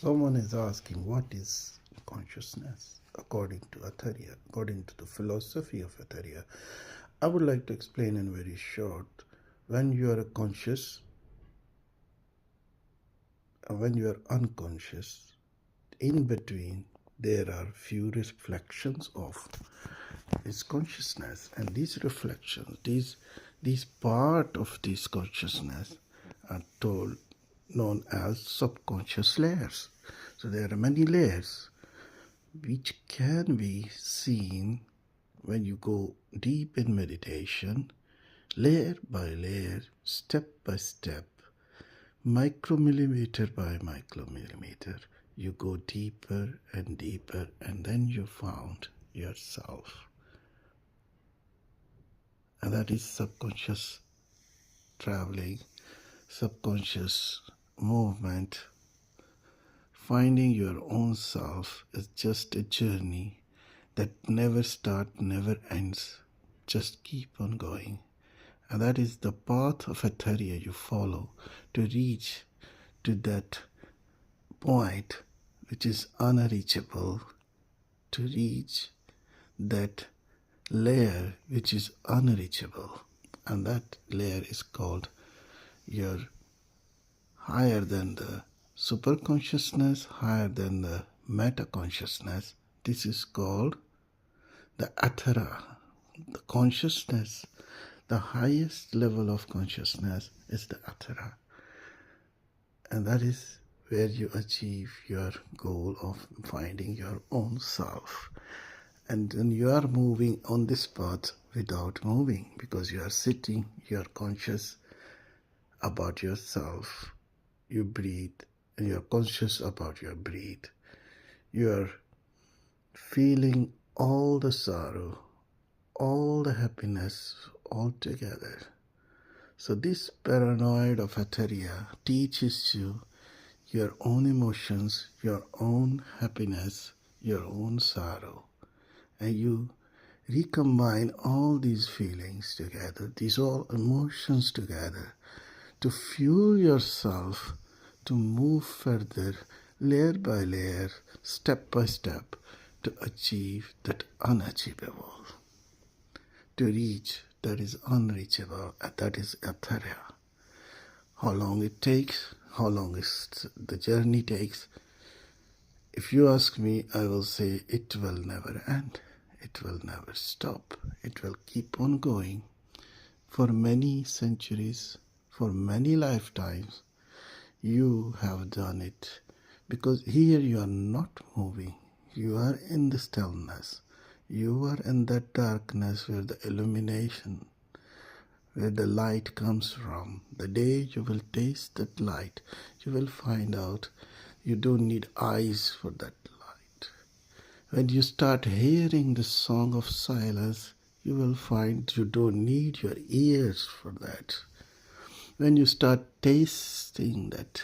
Someone is asking, what is consciousness according to Æthrian, according to the philosophy of Æthrian? I would like to explain in very short. When you are conscious and when you are unconscious, in between there are few reflections of this consciousness, and these reflections, these part of this consciousness are known as subconscious layers. So there are many layers which can be seen when you go deep in meditation, layer by layer, step by step, micromillimeter by micromillimeter. You go deeper and deeper, and then you found yourself. And that is subconscious traveling, subconscious movement. Finding your own self is just a journey that never starts, never ends. Just keep on going. And that is the path of Æthrian you follow to reach to that point which is unreachable, to reach that layer which is unreachable. And that layer is called your higher than the super consciousness, higher than the meta consciousness. This is called the Æthera. The consciousness, the highest level of consciousness is the Æthera. And that is where you achieve your goal of finding your own self. And then you are moving on this path without moving, because you are sitting, you are conscious about yourself. You breathe, and you are conscious about your breath. You are feeling all the sorrow, all the happiness all together. So this paranoid of Æthrian teaches you your own emotions, your own happiness, your own sorrow. And you recombine all these feelings together, these all emotions together, to fuel yourself to move further, layer by layer, step by step, to achieve that unachievable, to reach that is unreachable, and that is Æthrian. How long it takes, how long is the journey takes, if you ask me, I will say it will never end. It will never stop. It will keep on going for many centuries, for many lifetimes. You have done it, because here you are not moving. You are in the stillness. You are in that darkness where the illumination, where the light comes from. The day you will taste that light, you will find out you don't need eyes for that light. When you start hearing the song of silence, you will find you don't need your ears for that. When you start tasting that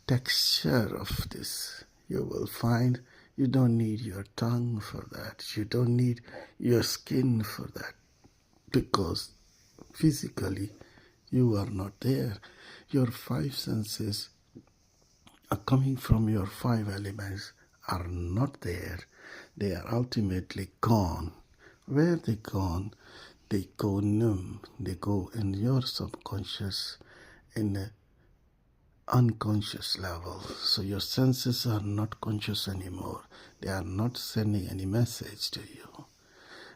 texture of this, you will find you don't need your tongue for that. You don't need your skin for that, because physically you are not there. Your five senses are coming from your five elements are not there. They are ultimately gone. Where they gone, they go numb. They go in your subconscious, in the unconscious level. So your senses are not conscious anymore. They are not sending any message to you.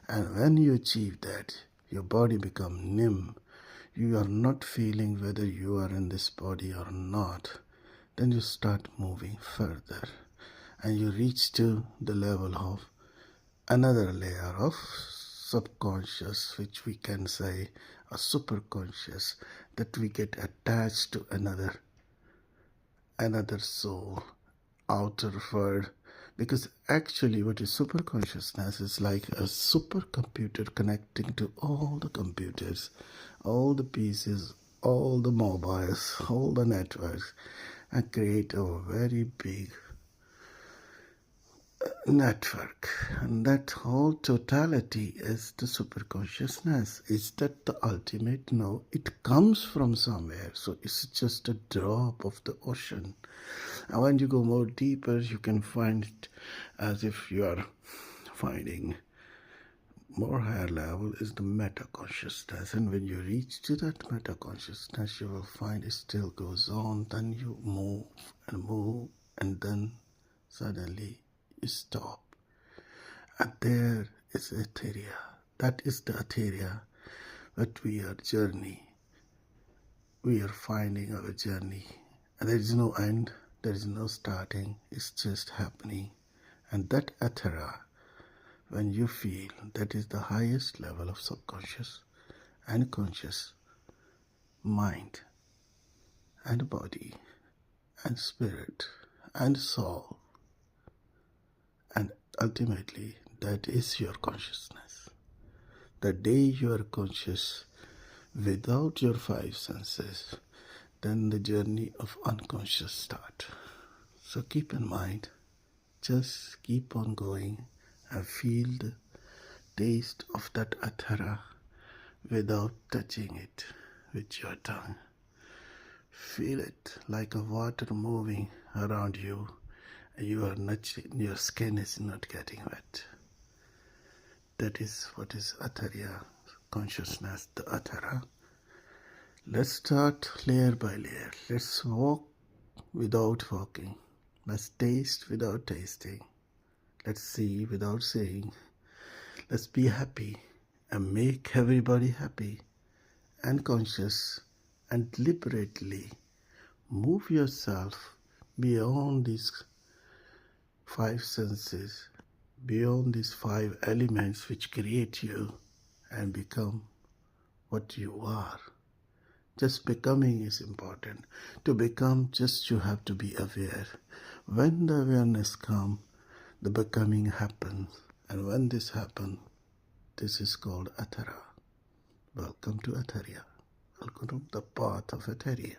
And when you achieve that, your body becomes numb. You are not feeling whether you are in this body or not. Then you start moving further, and you reach to the level of another layer of subconscious, which we can say a superconscious, that we get attached to another soul, outer world. Because actually what is superconsciousness is like a supercomputer connecting to all the computers, all the pieces, all the mobiles, all the networks, and create a very big network, and that whole totality is the superconsciousness. Is that the ultimate? No, it comes from somewhere, so it's just a drop of the ocean. And when you go more deeper, you can find it as if you are finding more higher level is the meta consciousness. And when you reach to that meta consciousness, you will find it still goes on. Then you move, and then suddenly you stop. And there is Æthria. That is the Æthria that we are journey. We are finding our journey. And there is no end, there is no starting, it's just happening. And that Æthera, when you feel, that is the highest level of subconscious and conscious mind and body and spirit and soul. And ultimately, that is your consciousness. The day you are conscious without your five senses, then the journey of unconscious start. So keep in mind, just keep on going and feel the taste of that Æthera without touching it with your tongue. Feel it like a water moving around you. You are not, your skin is not getting wet. That is what is Æthria consciousness, the Æthera. Let's start layer by layer. Let's walk without walking. Let's taste without tasting. Let's see without seeing. Let's be happy and make everybody happy and conscious and deliberately move yourself beyond these five senses, beyond these five elements which create you, and become what you are. Just becoming is important. To become, just you have to be aware. When the awareness comes, the becoming happens. And when this happens, this is called Æthera. Welcome to Ætheria. Welcome to the path of Ætheria.